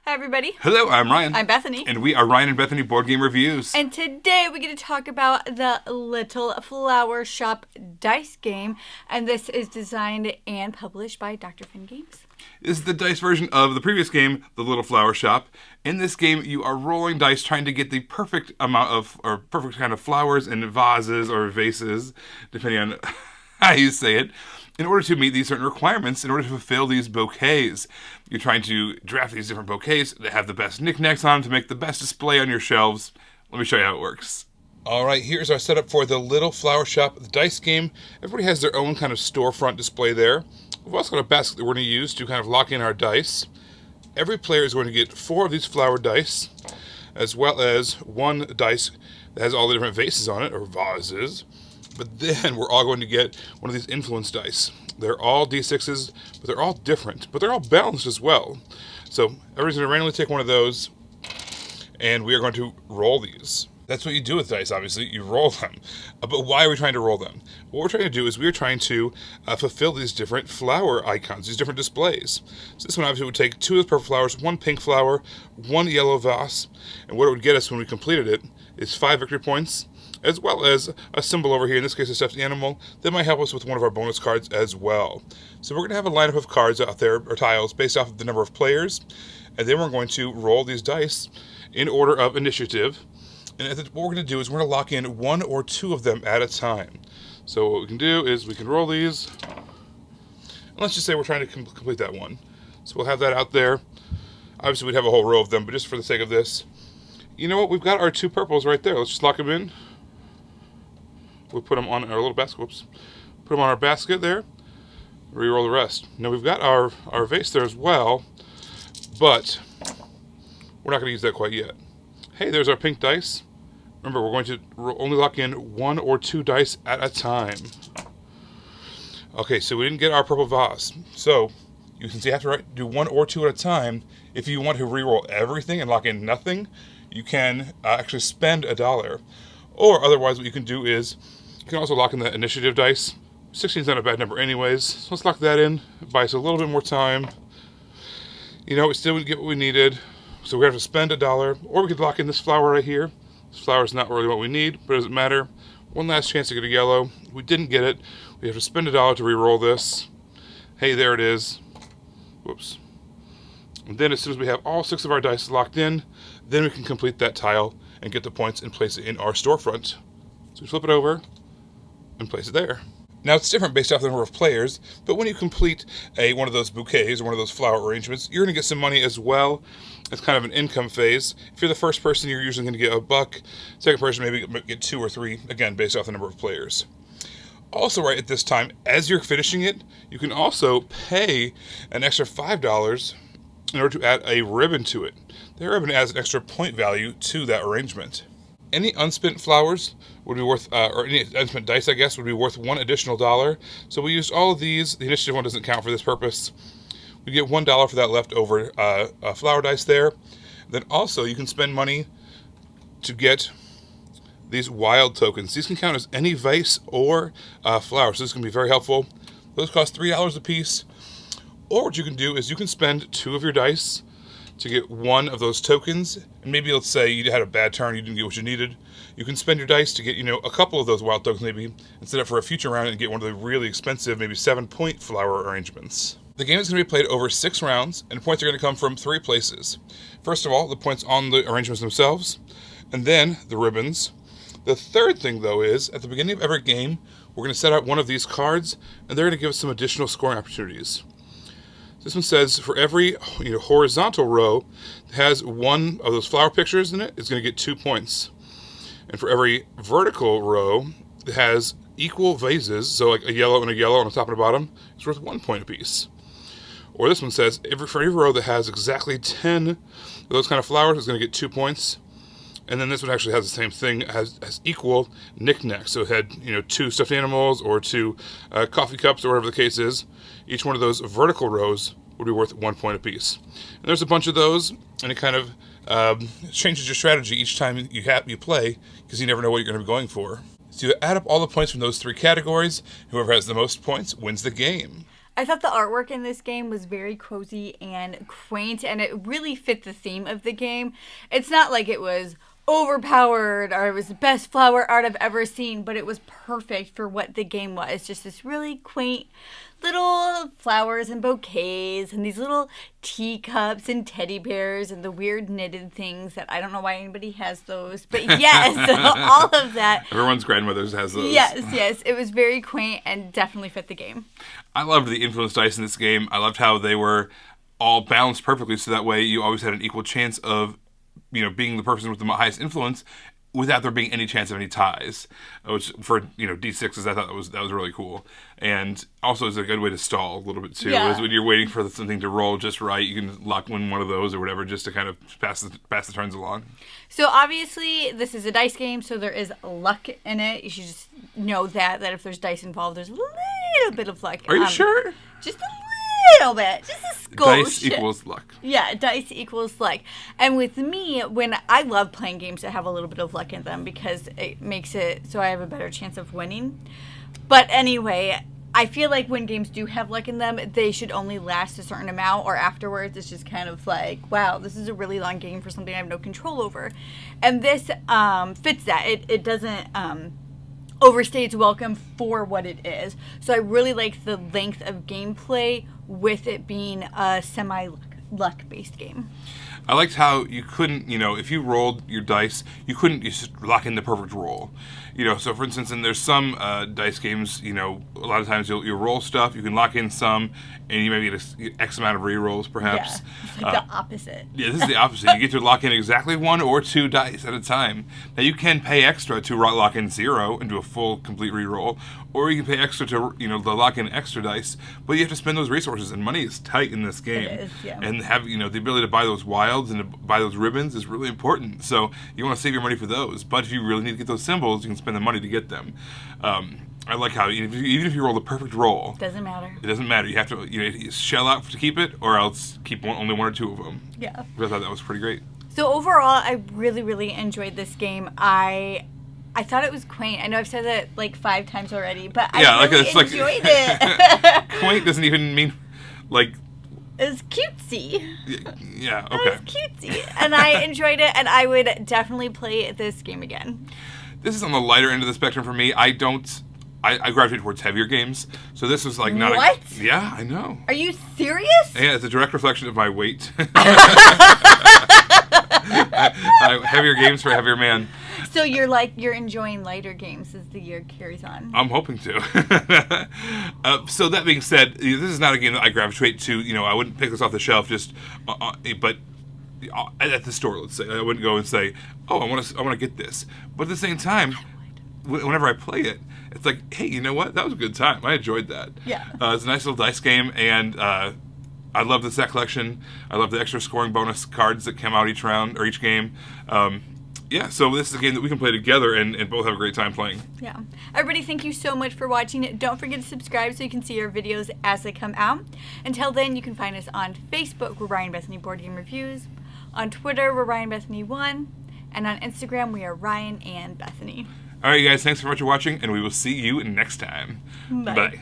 Hi, everybody. Hello, I'm Ryan. I'm Bethany. And we are Ryan and Bethany Board Game Reviews. And today we get to talk about the Little Flower Shop dice game. And this is designed and published by Dr. Finn Games. This is the dice version of the previous game, The Little Flower Shop. In this game, you are rolling dice trying to get the perfect amount of, or perfect kind of flowers in vases or vases, depending on how you say it, in order to meet these certain requirements, in order to fulfill these bouquets. You're trying to draft these different bouquets that have the best knickknacks on them to make the best display on your shelves. Let me show you how it works. All right, here's our setup for the Little Flower Shop the dice game. Everybody has their own kind of storefront display there. We've also got a basket that we're going to use to kind of lock in our dice. Every player is going to get 4 of these flower dice, as well as 1 dice that has all the different vases on it, or vases. But then we're all going to get one of these influence dice. They're all D6s, but they're all different, but they're all balanced as well. So everybody's going to randomly take one of those, and we are going to roll these. That's what you do with dice, obviously. You roll them. But why are we trying to roll them? What we're trying to do is we're trying to fulfill these different flower icons, these different displays. So this one obviously would take 2 of the purple flowers, 1 pink flower, 1 yellow vase, and what it would get us when we completed it is 5 victory points, as well as a symbol over here, in this case a stuffed animal, that might help us with one of our bonus cards as well. So we're going to have a lineup of cards out there, or tiles, based off of the number of players, and then we're going to roll these dice in order of initiative. And what we're going to do is we're going to lock in 1 or 2 of them at a time. So what we can do is we can roll these, and let's just say we're trying to complete that one. So we'll have that out there. Obviously we'd have a whole row of them, but just for the sake of this, you know what, we've got our 2 purples right there. Let's just lock them in. We'll put them on our little basket. Whoops. Put them on our basket there. Re-roll the rest. Now we've got our vase there as well, but we're not going to use that quite yet. Hey, there's our pink dice. Remember, we're going to only lock in 1 or 2 dice at a time. Okay, so we didn't get our purple vase. So you can see you have to do 1 or 2 at a time. If you want to re-roll everything and lock in nothing, you can actually spend $1. Or otherwise, what you can do is you can also lock in the initiative dice. 16 is not a bad number anyways. So let's lock that in. Buy us a little bit more time. You know, we still would get what we needed. So we have to spend $1. Or we could lock in this flower right here. This flower is not really what we need, but it doesn't matter. One last chance to get a yellow. We didn't get it. We have to spend $1 to re-roll this. Hey, there it is. Whoops. And then as soon as we have all 6 of our dice locked in, then we can complete that tile and get the points and place it in our storefront. So we flip it over and place it there. Now it's different based off the number of players, but when you complete one of those bouquets or one of those flower arrangements, you're going to get some money as well. It's kind of an income phase. If you're the first person, you're usually going to get $1. Second person, maybe get 2 or 3, again, based off the number of players. Also, right at this time, as you're finishing it, you can also pay an extra $5 in order to add a ribbon to it. The ribbon adds an extra point value to that arrangement. Any unspent flowers would be worth, or any unspent dice, I guess, would be worth $1 additional. So we used all of these. The initiative one doesn't count for this purpose. We get $1 for that leftover flower dice there. Then also you can spend money to get these wild tokens. These can count as any vase or flower, so this can be very helpful. Those cost $3 a piece. Or what you can do is you can spend 2 of your dice to get 1 of those tokens, and maybe let's say you had a bad turn, you didn't get what you needed. You can spend your dice to get, a couple of those wild tokens maybe, and set up for a future round and get one of the really expensive, maybe 7-point flower arrangements. The game is going to be played over 6 rounds, and points are going to come from 3 places. First of all, the points on the arrangements themselves, and then the ribbons. The third thing, though, is at the beginning of every game, we're going to set out one of these cards, and they're going to give us some additional scoring opportunities. This one says for every horizontal row that has 1 of those flower pictures in it, it's going to get 2 points. And for every vertical row that has equal vases, so like a yellow and a yellow on the top and the bottom, it's worth 1 point apiece. Or this one says for every row that has exactly 10 of those kind of flowers, it's going to get 2 points. And then this one actually has the same thing, has equal knickknacks. So it had 2 stuffed animals or 2 coffee cups or whatever the case is. Each one of those vertical rows would be worth 1 point apiece. And there's a bunch of those, and it kind of changes your strategy each time you play, because you never know what you're going to be going for. So you add up all the points from those 3 categories. Whoever has the most points wins the game. I thought the artwork in this game was very cozy and quaint, and it really fit the theme of the game. It's not like it was overpowered or it was the best flower art I've ever seen, but it was perfect for what the game was. Just this really quaint little flowers and bouquets and these little teacups and teddy bears and the weird knitted things that I don't know why anybody has those. But yes, all of that. Everyone's grandmothers has those. Yes. It was very quaint and definitely fit the game. I loved the influence dice in this game. I loved how they were all balanced perfectly, so that way you always had an equal chance of, being the person with the highest influence without there being any chance of any ties. Which for D6s, I thought that was really cool, and also is a good way to stall a little bit too. Yeah. Is when you're waiting for something to roll just right, you can lock in one of those or whatever, just to kind of pass the turns along. So obviously this is a dice game, so there is luck in it. You should just know that if there's dice involved, there's a little bit of luck. Are you sure? Just a little bit, just a skosh. Dice equals luck. Yeah, dice equals luck. And with me, when I love playing games that have a little bit of luck in them because it makes it so I have a better chance of winning. But anyway, I feel like when games do have luck in them, they should only last a certain amount, or afterwards it's just kind of like, wow, this is a really long game for something I have no control over. And this fits that. It doesn't overstay its welcome for what it is. So I really like the length of gameplay with it being a semi-luck based game. I liked how you couldn't, if you rolled your dice, you couldn't just lock in the perfect roll. So for instance, there's some dice games, a lot of times you'll roll stuff, you can lock in some, and you maybe get X amount of re-rolls, perhaps. Yeah, it's like the opposite. Yeah, this is the opposite. You get to lock in exactly 1 or 2 dice at a time. Now, you can pay extra to lock in 0 and do a full, complete re-roll, or you can pay extra to, to lock in extra dice, but you have to spend those resources, and money is tight in this game. It is, yeah. And have, the ability to buy those wilds and to buy those ribbons is really important. So you want to save your money for those, but if you really need to get those symbols, you can spend the money to get them. I like how even if you roll the perfect roll, Doesn't matter. it doesn't matter. You have to you shell out to keep it, or else keep only 1 or 2 of them. Yeah. I thought that was pretty great. So overall, I really, really enjoyed this game. I thought it was quaint. I know I've said that like 5 times already, but I really enjoyed it. Quaint doesn't even mean like. It was cutesy. Yeah. Okay. It was cutesy, and I enjoyed it, and I would definitely play this game again. This is on the lighter end of the spectrum for me. I gravitate towards heavier games, so this was like not. What? Yeah, I know. Are you serious? Yeah, it's a direct reflection of my weight. Heavier games for a heavier man. So you're enjoying lighter games as the year carries on. I'm hoping to. So that being said, this is not a game that I gravitate to. I wouldn't pick this off the shelf just, but at the store, let's say, I wouldn't go and say, "Oh, I want to get this." But at the same time, whenever I play it, it's like, hey, you know what? That was a good time. I enjoyed that. Yeah. It's a nice little dice game, and I love the set collection. I love the extra scoring bonus cards that come out each round or each game. Yeah, so this is a game that we can play together and both have a great time playing. Yeah. Everybody, thank you so much for watching. Don't forget to subscribe so you can see our videos as they come out. Until then, you can find us on Facebook, we're Ryan Bethany Board Game Reviews. On Twitter, we're Ryan Bethany 1. And on Instagram, we are Ryan and Bethany. All right, guys, thanks so much for watching, and we will see you next time. Bye. Bye.